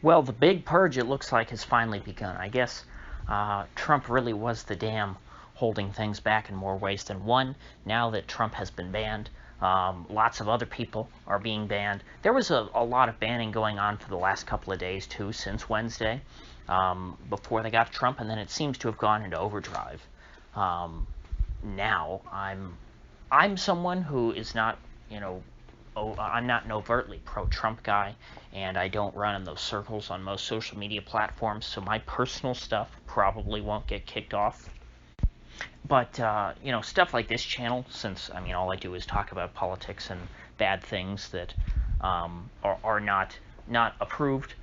Well, the big purge, it looks like, has finally begun. I guess Trump really was the dam holding things back in more ways than one. Now that Trump has been banned, lots of other people are being banned. There was a lot of banning going on for the last couple of days, too, since Wednesday, before they got Trump, and then it seems to have gone into overdrive. Now, I'm someone who is not, I'm not an overtly pro-Trump guy, and I don't run in those circles on most social media platforms, so my personal stuff probably won't get kicked off. But, stuff like this channel, since, all I do is talk about politics and bad things that are not approved,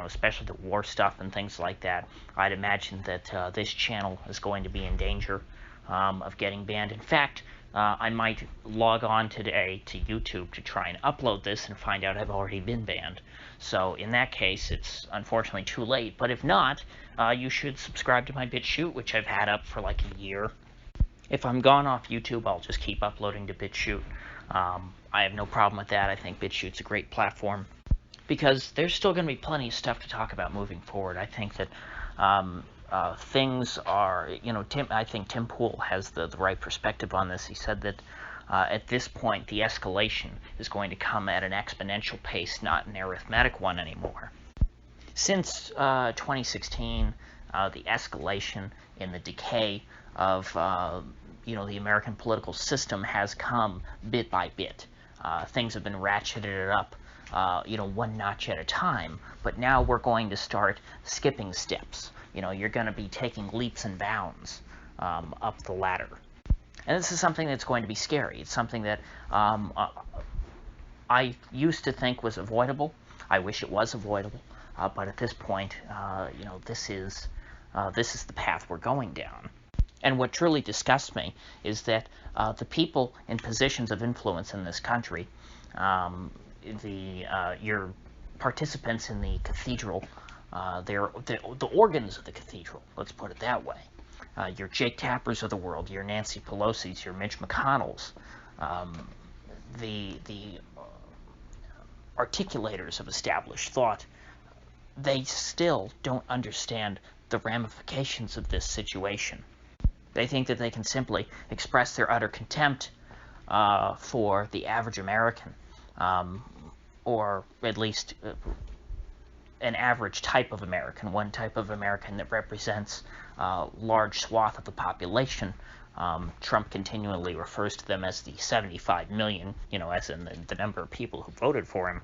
especially the war stuff and things like that, I'd imagine that this channel is going to be in danger of getting banned. In fact, I might log on today to YouTube to try and upload this and find out I've already been banned. So in that case, it's unfortunately too late. But if not, you should subscribe to my BitChute, which I've had up for like a year. If I'm gone off YouTube, I'll just keep uploading to BitChute. I have no problem with that. I think BitChute's a great platform because there's still going to be plenty of stuff to talk about moving forward. I think that things are, I think Tim Pool has the right perspective on this. He said that at this point, the escalation is going to come at an exponential pace, not an arithmetic one anymore. Since 2016, the escalation in the decay of, the American political system has come bit by bit. Things have been ratcheted up, one notch at a time, but now we're going to start skipping steps. You're going to be taking leaps and bounds up the ladder. And this is something that's going to be scary. It's something that I used to think was avoidable. I wish it was avoidable. But at this point, this is the path we're going down. And what truly disgusts me is that the people in positions of influence in this country, your participants in the cathedral, they're the organs of the cathedral, let's put it that way. Your Jake Tappers of the world, your Nancy Pelosi's, your Mitch McConnell's, the articulators of established thought, they still don't understand the ramifications of this situation. They think that they can simply express their utter contempt for the average American, or at least an average type of American, one type of American that represents a large swath of the population. Trump continually refers to them as the 75 million, as in the number of people who voted for him.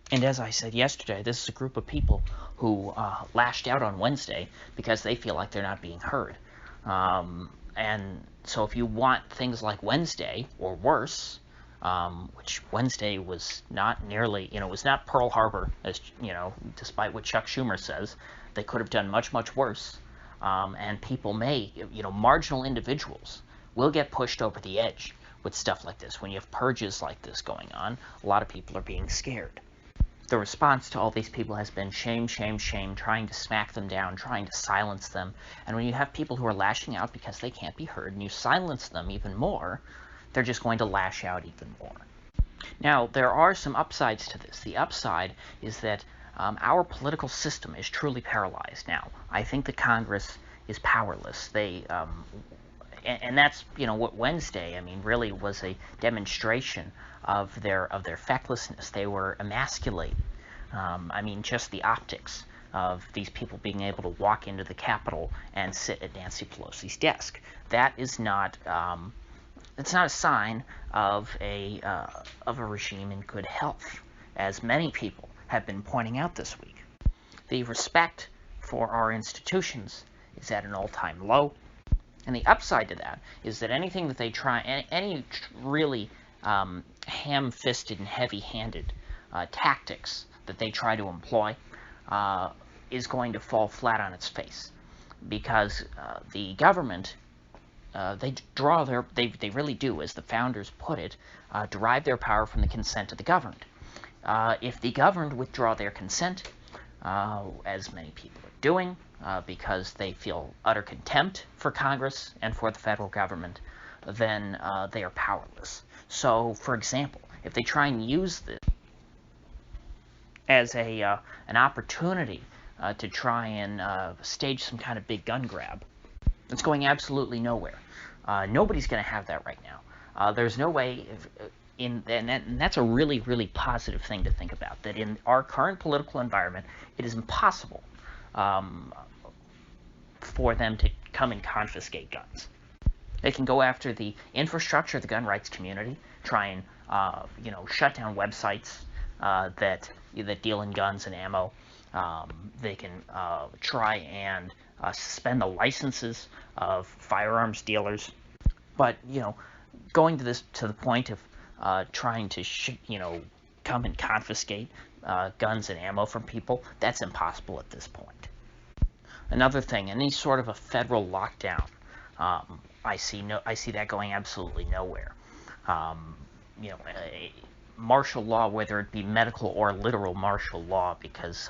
And as I said yesterday, this is a group of people who lashed out on Wednesday because they feel like they're not being heard. And so if you want things like Wednesday, or worse, which Wednesday was not nearly, was not Pearl Harbor, as, despite what Chuck Schumer says. They could have done much, much worse. And people may, marginal individuals will get pushed over the edge with stuff like this. When you have purges like this going on, a lot of people are being scared. The response to all these people has been shame, shame, shame, trying to smack them down, trying to silence them. And when you have people who are lashing out because they can't be heard, and you silence them even more, they're just going to lash out even more. Now, there are some upsides to this. The upside is that our political system is truly paralyzed now. I think the Congress is powerless. And that's, what Wednesday, really was a demonstration of their fecklessness. They were emasculated. Just the optics of these people being able to walk into the Capitol and sit at Nancy Pelosi's desk. That is not, it's not a sign of a regime in good health, as many people have been pointing out this week. The respect for our institutions is at an all-time low. And the upside to that is that anything that they try, any really ham-fisted and heavy-handed tactics that they try to employ is going to fall flat on its face, because the government, they really do, as the founders put it, derive their power from the consent of the governed. If the governed withdraw their consent, as many people are doing, because they feel utter contempt for Congress and for the federal government, then they are powerless. So, for example, if they try and use this, as an opportunity to try and stage some kind of big gun grab. It's going absolutely nowhere. Nobody's going to have that right now. There's no way, and that's a really, really positive thing to think about, that in our current political environment, it is impossible for them to come and confiscate guns. They can go after the infrastructure of the gun rights community, try and shut down websites that deal in guns and ammo. They can try and suspend the licenses of firearms dealers. But going to the point of trying to come and confiscate guns and ammo from people, that's impossible at this point. Another thing, any sort of a federal lockdown, I see that going absolutely nowhere. Martial law, whether it be medical or literal martial law, because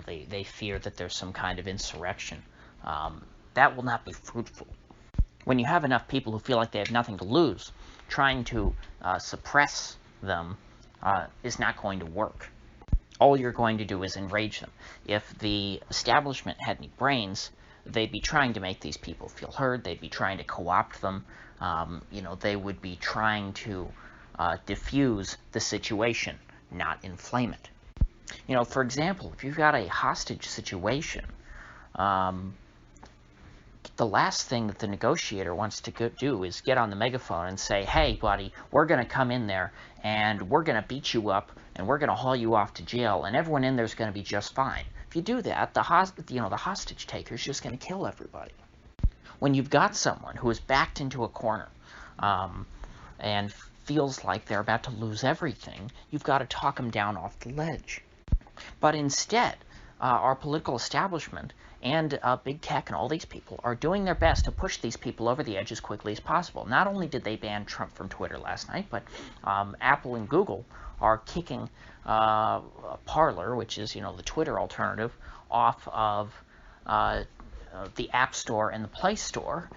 they fear that there's some kind of insurrection, that will not be fruitful. When you have enough people who feel like they have nothing to lose, trying to suppress them is not going to work. All you're going to do is enrage them. If the establishment had any brains, they'd be trying to make these people feel heard. They'd be trying to co-opt them. They would be trying to diffuse the situation, not inflame it. For example, if you've got a hostage situation, the last thing that the negotiator wants to do is get on the megaphone and say, "Hey, buddy, we're going to come in there and we're going to beat you up and we're going to haul you off to jail and everyone in there is going to be just fine." If you do that, the hostage taker is just going to kill everybody. When you've got someone who is backed into a corner and feels like they're about to lose everything, you've got to talk them down off the ledge. But instead, our political establishment and big tech and all these people are doing their best to push these people over the edge as quickly as possible. Not only did they ban Trump from Twitter last night, but Apple and Google are kicking Parler, which is the Twitter alternative, off of the App Store and the Play Store.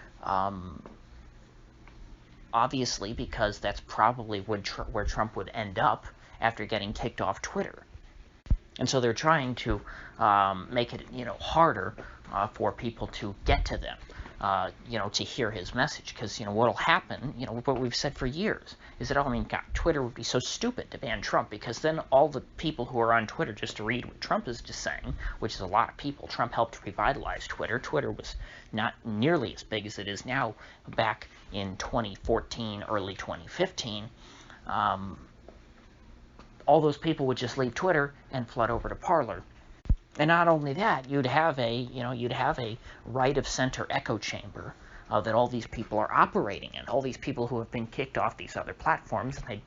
Obviously, because that's probably where Trump would end up after getting kicked off Twitter. And so they're trying to make it, harder for people to get to them, to hear his message. Because, what'll happen, what we've said for years, is that, God, Twitter would be so stupid to ban Trump, because then all the people who are on Twitter just to read what Trump is just saying, which is a lot of people. Trump helped revitalize Twitter. Twitter was not nearly as big as it is now back in 2014, early 2015. All those people would just leave Twitter and flood over to Parler. And not only that, you'd have a right of center echo chamber that all these people are operating in. All these people who have been kicked off these other platforms, like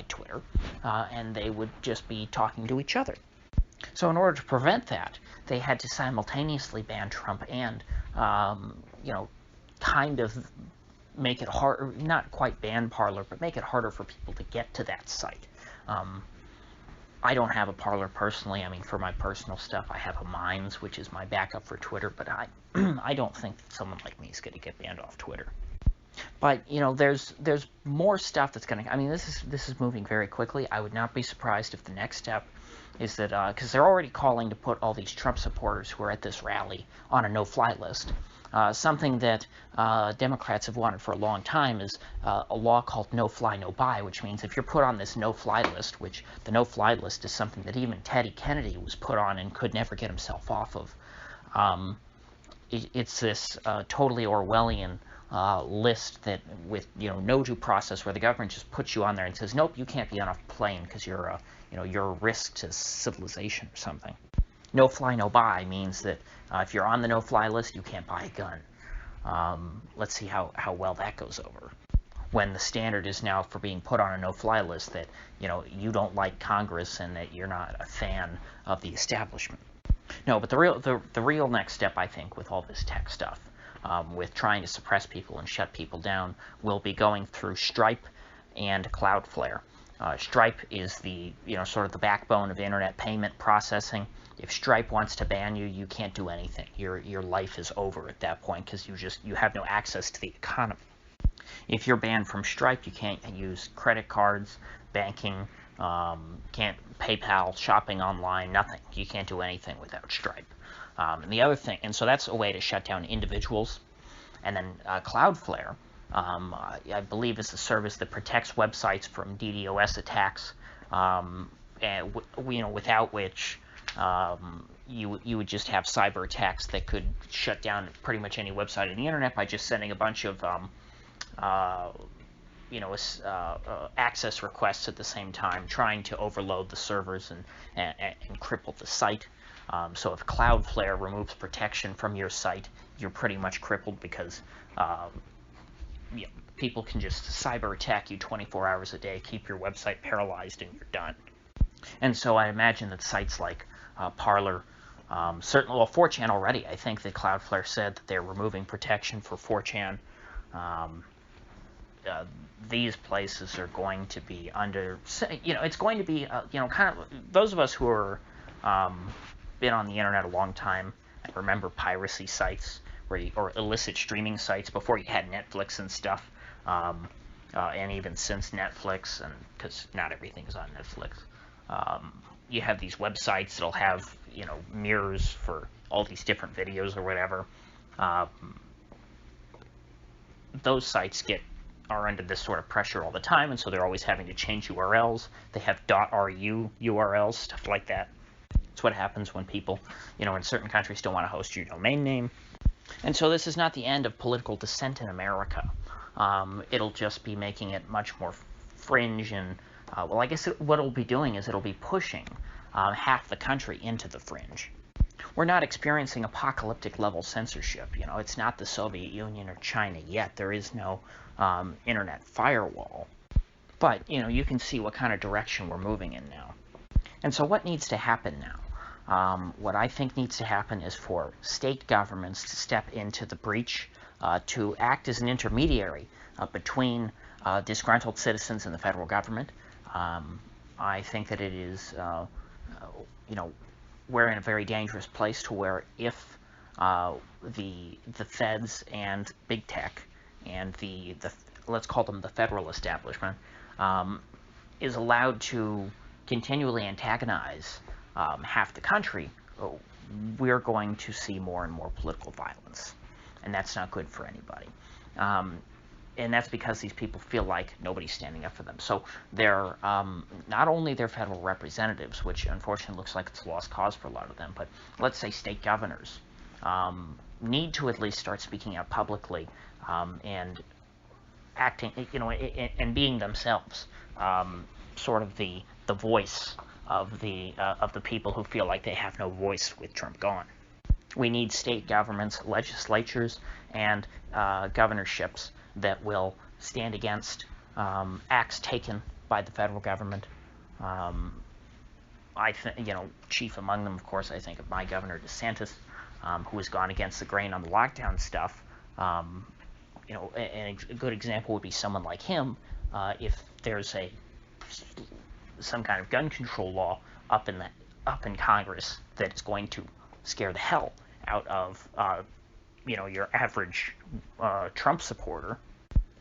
Twitter, and they would just be talking to each other. So in order to prevent that, they had to simultaneously ban Trump and, kind of make it harder, not quite ban Parler, but make it harder for people to get to that site. I don't have a Parler personally. For my personal stuff, I have a Minds, which is my backup for Twitter, but I don't think that someone like me is going to get banned off Twitter. But, there's more stuff that's going to, this is moving very quickly. I would not be surprised if the next step is that, because they're already calling to put all these Trump supporters who are at this rally on a no-fly list. Something that Democrats have wanted for a long time is a law called no-fly, no-buy, which means if you're put on this no-fly list, which the no-fly list is something that even Teddy Kennedy was put on and could never get himself off of. It's this totally Orwellian list that with no due process, where the government just puts you on there and says, nope, you can't be on a plane because you're a risk to civilization or something. No fly, no buy means that if you're on the no-fly list, you can't buy a gun. Let's see how well that goes over. When the standard is now for being put on a no-fly list that, you don't like Congress and that you're not a fan of the establishment. No, but the real next step, I think, with all this tech stuff, with trying to suppress people and shut people down, will be going through Stripe and Cloudflare. Stripe is the, sort of the backbone of internet payment processing. If Stripe wants to ban you, you can't do anything. Your life is over at that point because you have no access to the economy. If you're banned from Stripe, you can't use credit cards, banking, can't PayPal, shopping online, nothing. You can't do anything without Stripe. And the other thing, and so that's a way to shut down individuals. And then Cloudflare, I believe, is a service that protects websites from DDoS attacks, and without which you would just have cyber attacks that could shut down pretty much any website on the internet by just sending a bunch of access requests at the same time, trying to overload the servers and cripple the site. So if Cloudflare removes protection from your site, you're pretty much crippled, because people can just cyber attack you 24 hours a day, keep your website paralyzed, and you're done. And so I imagine that sites like Parler, certainly, well, 4chan already, I think that Cloudflare said that they're removing protection for 4chan. These places are going to be under, it's going to be, kind of, those of us who are been on the internet a long time and remember piracy sites or illicit streaming sites before you had Netflix and stuff, and even since Netflix, and because not everything is on Netflix, you have these websites that'll have mirrors for all these different videos or whatever. Those sites are under this sort of pressure all the time, and so they're always having to change URLs. They have .ru URLs, stuff like that. It's what happens when people, in certain countries don't want to host your domain name. And so this is not the end of political dissent in America. It'll just be making it much more fringe, and I guess what it'll be doing is it'll be pushing half the country into the fringe. We're not experiencing apocalyptic level censorship. It's not the Soviet Union or China yet. There is no internet firewall. But, you can see what kind of direction we're moving in now. And so what needs to happen now? What I think needs to happen is for state governments to step into the breach, to act as an intermediary between disgruntled citizens and the federal government. I think that it is, we're in a very dangerous place to where if the feds and big tech and the let's call them the federal establishment is allowed to continually antagonize half the country, we're going to see more and more political violence, and that's not good for anybody. And that's because these people feel like nobody's standing up for them. So they're not only their federal representatives, which unfortunately looks like it's a lost cause for a lot of them, but let's say state governors need to at least start speaking out publicly and acting, and being themselves sort of the voice of the people who feel like they have no voice with Trump gone. We need state governments, legislatures, and governorships that will stand against acts taken by the federal government. I think, chief among them, of course, I think of my governor DeSantis, who has gone against the grain on the lockdown stuff. And a good example would be someone like him. If there's some kind of gun control law up in Congress that is going to scare the hell out of your average Trump supporter,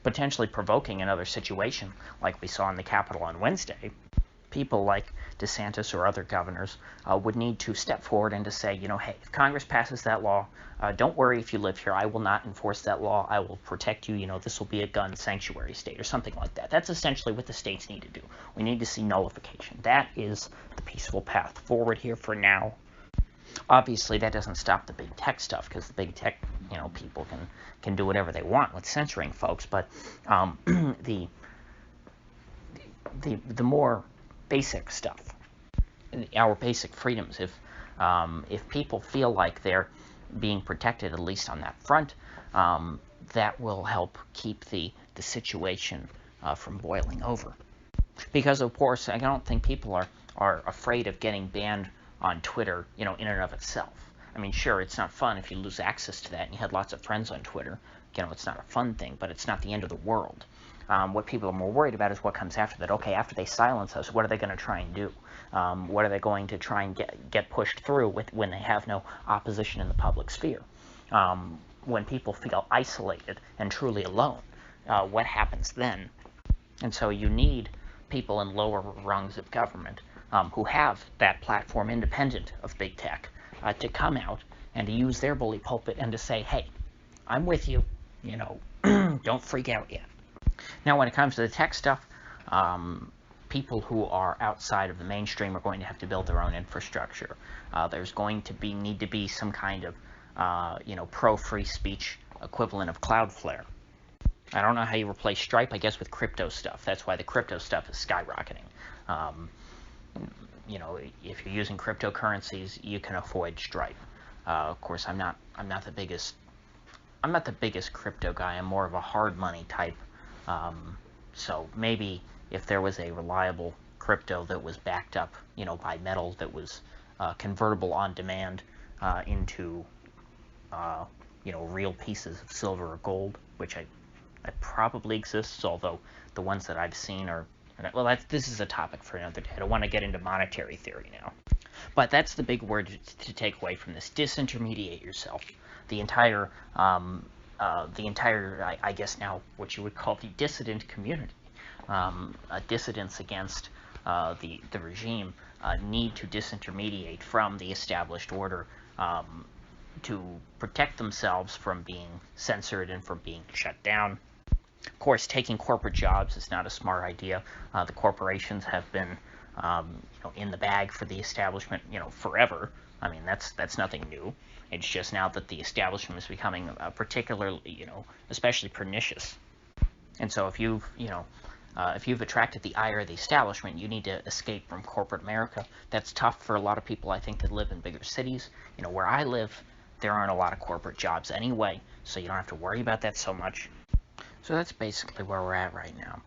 potentially provoking another situation like we saw in the Capitol on Wednesday, people like DeSantis or other governors would need to step forward and to say, hey, if Congress passes that law, don't worry if you live here. I will not enforce that law. I will protect you. This will be a gun sanctuary state or something like that. That's essentially what the states need to do. We need to see nullification. That is the peaceful path forward here for now. Obviously, that doesn't stop the big tech stuff, because the big tech, people can do whatever they want with censoring folks. But the more basic stuff, our basic freedoms, if people feel like they're being protected, at least on that front, that will help keep the situation from boiling over. Because, of course, I don't think people are afraid of getting banned on Twitter, in and of itself. I mean, sure, it's not fun if you lose access to that and you had lots of friends on Twitter. It's not a fun thing, but it's not the end of the world. What people are more worried about is what comes after that. Okay, after they silence us, what are they going to try and do? What are they going to try and get pushed through when they have no opposition in the public sphere? When people feel isolated and truly alone, what happens then? And so you need people in lower rungs of government who have that platform independent of big tech to come out and to use their bully pulpit and to say, hey, I'm with you, you know, don't freak out yet. Now, when it comes to the tech stuff, people who are outside of the mainstream are going to have to build their own infrastructure. There's going to need to be some kind of, pro-free speech equivalent of Cloudflare. I don't know how you replace Stripe, I guess with crypto stuff. That's why the crypto stuff is skyrocketing. If you're using cryptocurrencies, you can avoid Stripe. Of course, I'm not the biggest crypto guy. I'm more of a hard money type. So maybe if there was a reliable crypto that was backed up, by metal, that was convertible on demand into, real pieces of silver or gold, which that probably exists, although the ones that I've seen are, well, this is a topic for another day. I don't want to get into monetary theory now. But that's the big word to take away from this: disintermediate yourself. The entire, I guess now what you would call the dissident community, dissidents against the regime, need to disintermediate from the established order to protect themselves from being censored and from being shut down. Of course, taking corporate jobs is not a smart idea. The corporations have been, in the bag for the establishment, forever. I mean, that's nothing new. It's just now that the establishment is becoming particularly, especially pernicious. And so if you've attracted the ire of the establishment, you need to escape from corporate America. That's tough for a lot of people, I think, that live in bigger cities. Where I live, there aren't a lot of corporate jobs anyway, so you don't have to worry about that so much. So that's basically where we're at right now.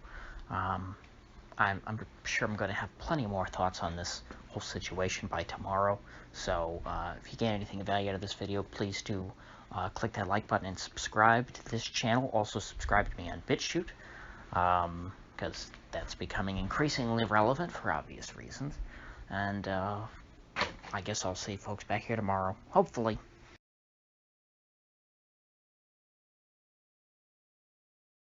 I'm sure I'm going to have plenty more thoughts on this whole situation by tomorrow. So if you get anything of value out of this video, please do click that like button and subscribe to this channel. Also subscribe to me on BitChute, because that's becoming increasingly relevant for obvious reasons. And I guess I'll see folks back here tomorrow, hopefully.